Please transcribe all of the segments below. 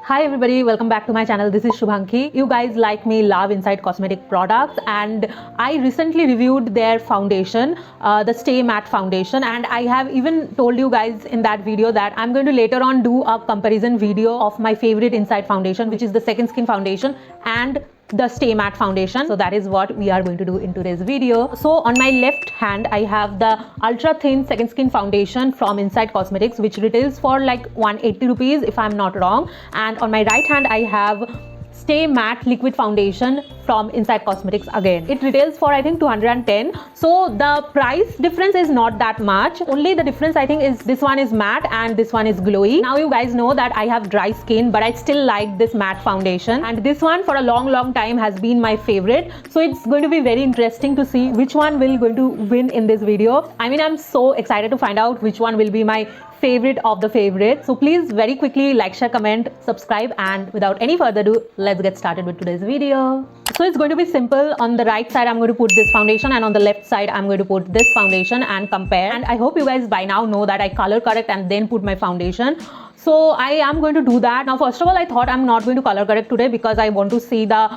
Hi everybody, welcome back to my channel. This is Shubhanki. You guys like me, love Insight Cosmetic products, and I recently reviewed their foundation, the Stay Matte foundation, and I have even told you guys in that video that I'm going to later on do a comparison video of my favorite Insight foundation, which is the Second Skin foundation, and the Stay Matte foundation. So that is what we are going to do in today's video. So on my left hand I have the ultra thin Second Skin foundation from Insight Cosmetics, which retails for like 180 rupees if I'm not wrong, and on my right hand I have Stay Matte liquid foundation from Insight Cosmetics again. It retails for I think 210. So the price difference is not that much. Only the difference I think is this one is matte and this one is glowy. Now you guys know that I have dry skin, but I still like this matte foundation, and this one for a long time has been my favorite. So it's going to be very interesting to see which one will going to win in this video. I mean, I'm so excited to find out which one will be my favorite of the favorite. So please very quickly like, share, comment, subscribe, and without any further ado, let's get started with today's video. So it's going to be simple. On the right side I'm going to put this foundation, and on the left side I'm going to put this foundation and compare. And I hope you guys by now know that I color correct and then put my foundation. So I am going to do that. Now first of all, I thought I'm not going to color correct today because I want to see the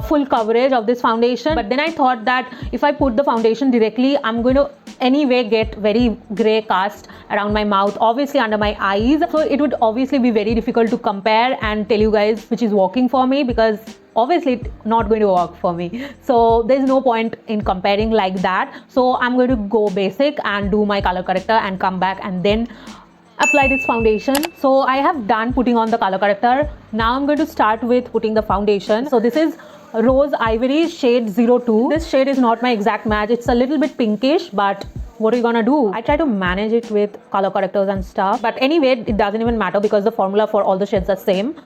full coverage of this foundation. But then I thought that if I put the foundation directly, I'm going to anyway get very gray cast around my mouth, obviously under my eyes. So it would obviously be very difficult to compare and tell you guys which is working for me, because obviously it's not going to work for me. So there's no point in comparing like that. So I'm going to go basic and do my color corrector and come back and then apply this foundation. So I have done putting on the color corrector. Now I'm going to start with putting the foundation. So this is Rose Ivory shade 02. This shade is not my exact match. It's a little bit pinkish, but what are you gonna do? I try to manage it with color correctors and stuff, but anyway it doesn't even matter because the formula for all the shades are same.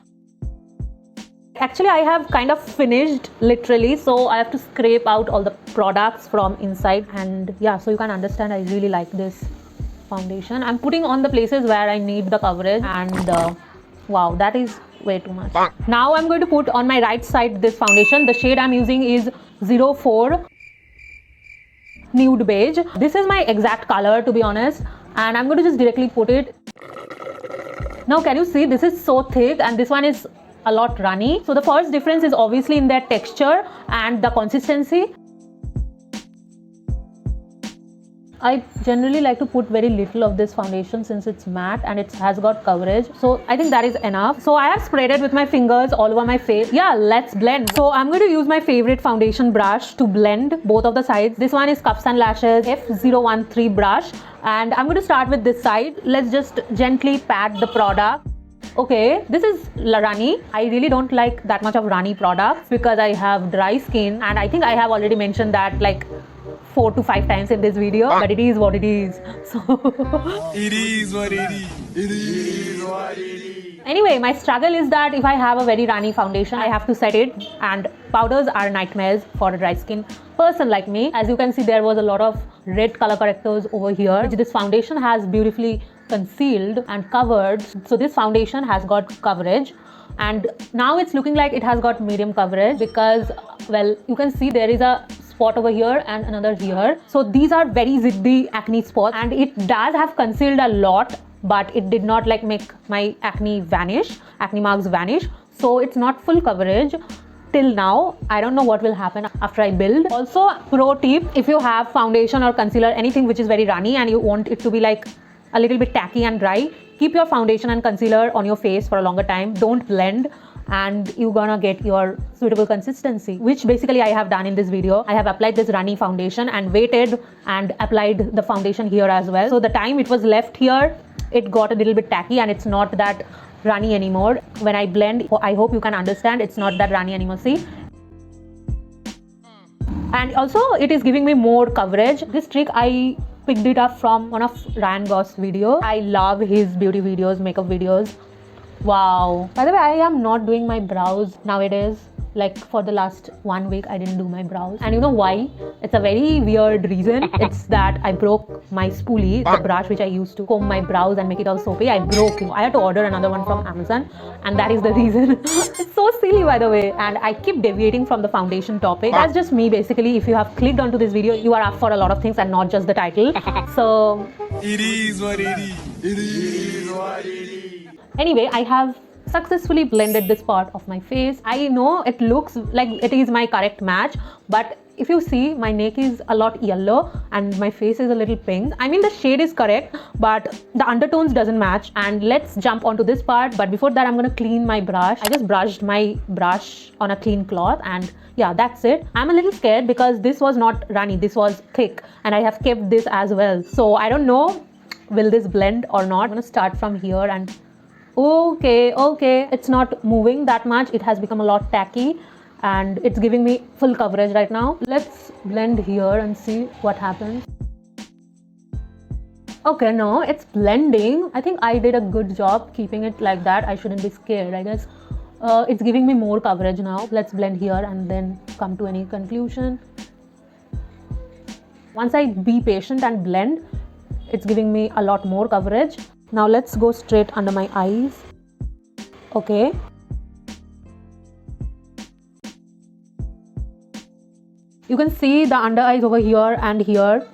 Actually I have kind of finished literally, so I have to scrape out all the products from inside, and yeah, so you can understand I really like this foundation. I'm putting on the places where I need the coverage, and wow, that is way too much. Now I'm going to put on my right side this foundation. The shade I'm using is 04 Nude Beige. This is my exact color, to be honest, and I'm going to just directly put it. Now can you see, this is so thick and this one is a lot runny. So the first difference is obviously in their texture and the consistency. I generally like to put very little of this foundation since it's matte and it has got coverage. So I think that is enough. So I have sprayed it with my fingers all over my face. Yeah, let's blend. So I'm going to use my favorite foundation brush to blend both of the sides. This one is Cups and Lashes F013 brush, and I'm going to start with this side. Let's just gently pat the product. Okay, this is runny. I really don't like that much of runny products because I have dry skin, and I think I have already mentioned that like 4 to 5 times in this video, but it is what it is. So it is what it is. It is what it is. Anyway, my struggle is that if I have a very runny foundation, I have to set it, and powders are nightmares for a dry skin person like me. As you can see, there was a lot of red color correctors over here, which this foundation has beautifully concealed and covered. So this foundation has got coverage, and now it's looking like it has got medium coverage because, well, you can see there is a spot over here and another here. So these are very ziggly acne spots, and it does have concealed a lot, but it did not like make my acne marks vanish. So it's not full coverage till now. I don't know what will happen after I build. Also, pro tip, if you have foundation or concealer, anything which is very runny and you want it to be like a little bit tacky and dry, keep your foundation and concealer on your face for a longer time. Don't blend, and you're gonna get your suitable consistency, which basically I have done in this video. I have applied this runny foundation and waited and applied the foundation here as well. So the time it was left here, it got a little bit tacky and it's not that runny anymore. When I blend, I hope you can understand, it's not that runny anymore, see? And also it is giving me more coverage. This trick I picked it up from one of Ryan Goss video. I love his beauty videos, makeup videos. Wow. By the way, I am not doing my brows nowadays. Like for the last 1 week, I didn't do my brows. And you know why? It's a very weird reason. It's that I broke my spoolie, the brush which I used to comb my brows and make it all soapy. I broke it. I had to order another one from Amazon, and that is the reason. It's so silly, by the way. And I keep deviating from the foundation topic. That's just me, basically. If you have clicked onto this video, you are up for a lot of things and not just the title. So it is what it is. It is what it is. Anyway, I have successfully blended this part of my face. I know it looks like it is my correct match, but if you see, my neck is a lot yellow and my face is a little pink. I mean, the shade is correct, but the undertones doesn't match. And let's jump onto this part. But before that, I'm gonna clean my brush. I just brushed my brush on a clean cloth, and yeah, that's it. I'm a little scared because this was not runny, this was thick, and I have kept this as well. So I don't know, will this blend or not? I'm gonna start from here and okay, it's not moving that much. It has become a lot tacky and it's giving me full coverage right now. Let's blend here and see what happens. Okay, no, it's blending. I think I did a good job keeping it like that. I shouldn't be scared, I guess. It's giving me more coverage now. Let's blend here and then come to any conclusion. Once I be patient and blend, it's giving me a lot more coverage. Now let's go straight under my eyes. Okay. You can see the under eyes over here and here.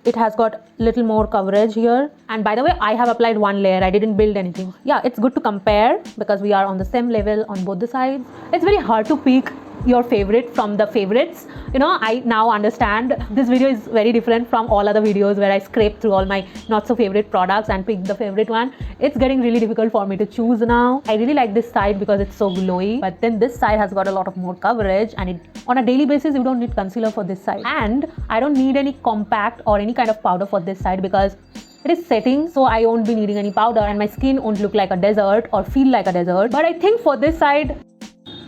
It has got little more coverage here. And by the way, I have applied one layer. I didn't build anything. Yeah, it's good to compare because we are on the same level on both the sides. It's very hard to pick your favorite from the favorites. You know, I now understand this video is very different from all other videos where I scrape through all my not so favorite products and pick the favorite one. It's getting really difficult for me to choose now. I really like this side because it's so glowy, but then this side has got a lot of more coverage, and it on a daily basis you don't need concealer for this side, and I don't need any compact or any kind of powder for this side because it is setting, so I won't be needing any powder and my skin won't look like a desert or feel like a desert. But I think for this side,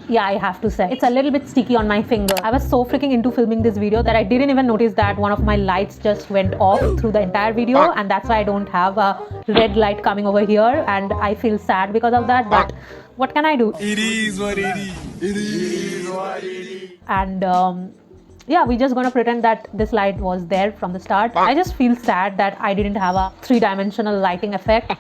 yeah, I have to say, it's a little bit sticky on my finger. I was so freaking into filming this video that I didn't even notice that one of my lights just went off through the entire video, and that's why I don't have a red light coming over here, and I feel sad because of that, but what can I do? It is what it is. It is what it is. And yeah, we're just gonna pretend that this light was there from the start. I just feel sad that I didn't have a three-dimensional lighting effect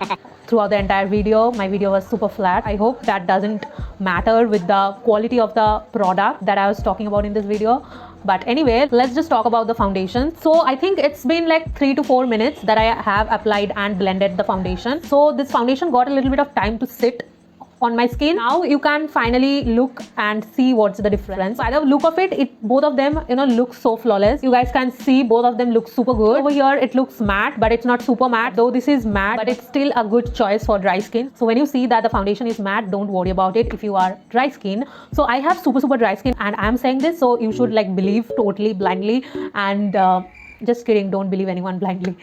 throughout the entire video. My video was super flat. I hope that doesn't matter with the quality of the product that I was talking about in this video. But anyway, let's just talk about the foundation. So I think it's been like 3 to 4 minutes that I have applied and blended the foundation. So this foundation got a little bit of time to sit on my skin. Now you can finally look and see what's the difference. By the look of it, both of them, you know, look so flawless. You guys can see both of them look super good. Over here it looks matte, but it's not super matte. Though this is matte, but it's still a good choice for dry skin. So when you see that the foundation is matte, don't worry about it if you are dry skin. So I have super dry skin, and I'm saying this, so you should like believe totally blindly, and just kidding, don't believe anyone blindly.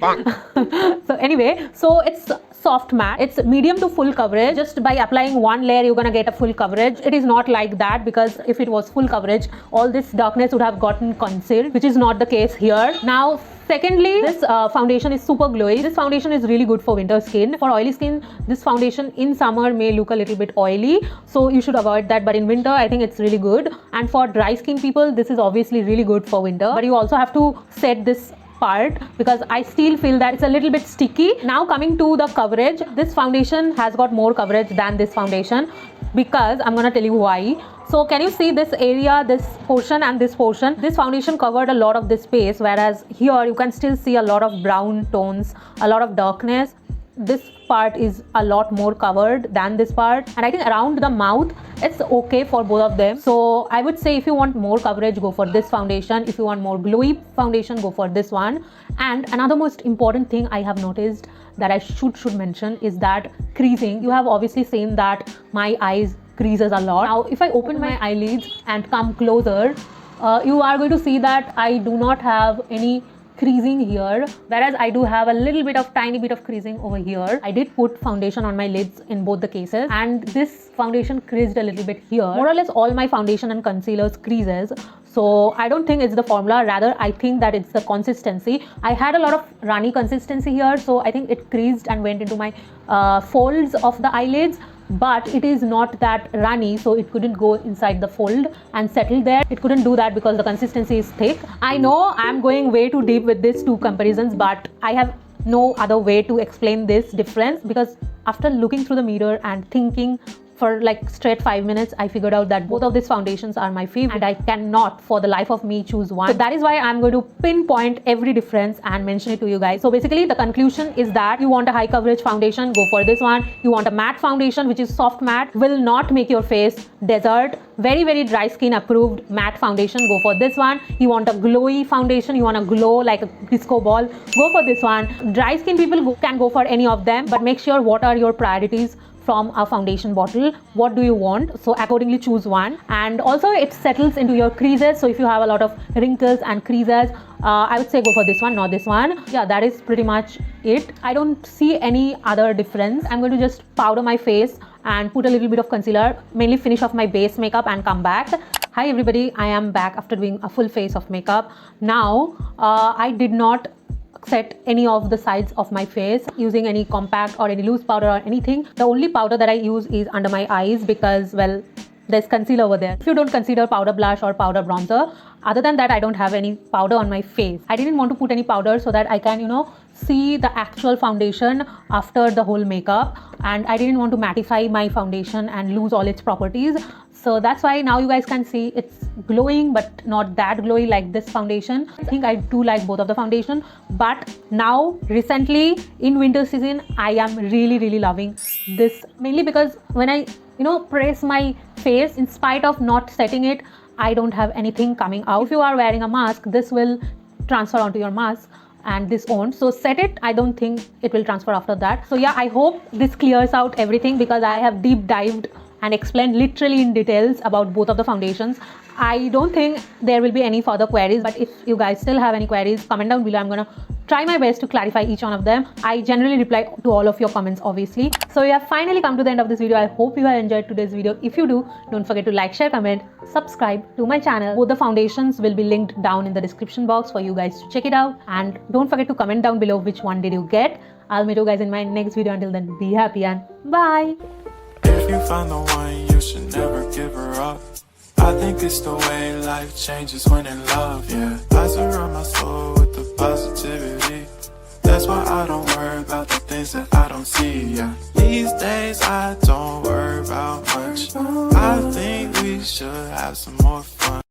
So anyway, so it's soft matte, it's medium to full coverage. Just by applying one layer you're gonna get a full coverage. It is not like that, because if it was full coverage, all this darkness would have gotten concealed, which is not the case here. Now secondly, this foundation is super glowy. This foundation is really good for winter skin. For oily skin, this foundation in summer may look a little bit oily, so you should avoid that, but in winter I think it's really good. And for dry skin people, this is obviously really good for winter, but you also have to set this part because I still feel that it's a little bit sticky. Now coming to the coverage, this foundation has got more coverage than this foundation, because I'm gonna tell you why. So can you see this area, this portion and this portion? This foundation covered a lot of this space, whereas here you can still see a lot of brown tones, a lot of darkness. This part is a lot more covered than this part, and I think around the mouth it's okay for both of them. So I would say if you want more coverage, go for this foundation. If you want more glowy foundation, go for this one. And another most important thing I have noticed that I should mention is that creasing. You have obviously seen that my eyes creases a lot. Now if I open my eyelids and come closer, you are going to see that I do not have any creasing here, whereas I do have a little bit of tiny bit of creasing over here. I did put foundation on my lids in both the cases, and this foundation creased a little bit here. More or less all my foundation and concealers creases, so I don't think it's the formula, rather I think that it's the consistency. I had a lot of runny consistency here, so I think it creased and went into my folds of the eyelids, but it is not that runny, so it couldn't go inside the fold and settle there. It couldn't do that because the consistency is thick. I know I'm going way too deep with these two comparisons, but I have no other way to explain this difference, because after looking through the mirror and thinking for like straight 5 minutes, I figured out that both of these foundations are my favorite and I cannot for the life of me choose one. So that is why I'm going to pinpoint every difference and mention it to you guys. So basically the conclusion is that you want a high coverage foundation, go for this one. You want a matte foundation which is soft matte, will not make your face desert, very dry skin approved matte foundation, go for this one. You want a glowy foundation, you want to glow like a disco ball, go for this one. Dry skin people can go for any of them, but make sure what are your priorities from a foundation bottle. What do you want? So accordingly choose one. And also it settles into your creases, so if you have a lot of wrinkles and creases, I would say go for this one, not this one. Yeah, that is pretty much it. I don't see any other difference. I'm going to just powder my face and put a little bit of concealer, mainly finish off my base makeup and come back. Hi everybody, I am back after doing a full face of makeup. Now I did not set any of the sides of my face using any compact or any loose powder or anything. The only powder that I use is under my eyes because, well, there's concealer over there. If you don't consider powder blush or powder bronzer, other than that I don't have any powder on my face. I didn't want to put any powder so that I can, you know, see the actual foundation after the whole makeup, and I didn't want to mattify my foundation and lose all its properties. So that's why now you guys can see it's glowing but not that glowy like this foundation. I think I do like both of the foundation, but now recently in winter season I am really loving this, mainly because when I, you know, press my face, in spite of not setting it, I don't have anything coming out. If you are wearing a mask, this will transfer onto your mask and this won't. So set it, I don't think it will transfer after that. So yeah, I hope this clears out everything because I have deep dived and explained literally in details about both of the foundations. I don't think there will be any further queries, but if you guys still have any queries, comment down below. I'm gonna try my best to clarify each one of them. I generally reply to all of your comments, obviously. So we have finally come to the end of this video. I hope you have enjoyed today's video. If you do, don't forget to like, share, comment, subscribe to my channel. Both the foundations will be linked down in the description box for you guys to check it out. And don't forget to comment down below which one did you get. I'll meet you guys in my next video. Until then, be happy and bye. If you find the one, you should never give her up. I think it's the way life changes when in love, yeah. I surround my soul with the positivity. That's why I don't worry about the things that I don't see, yeah. These days I don't worry about much. I think we should have some more fun.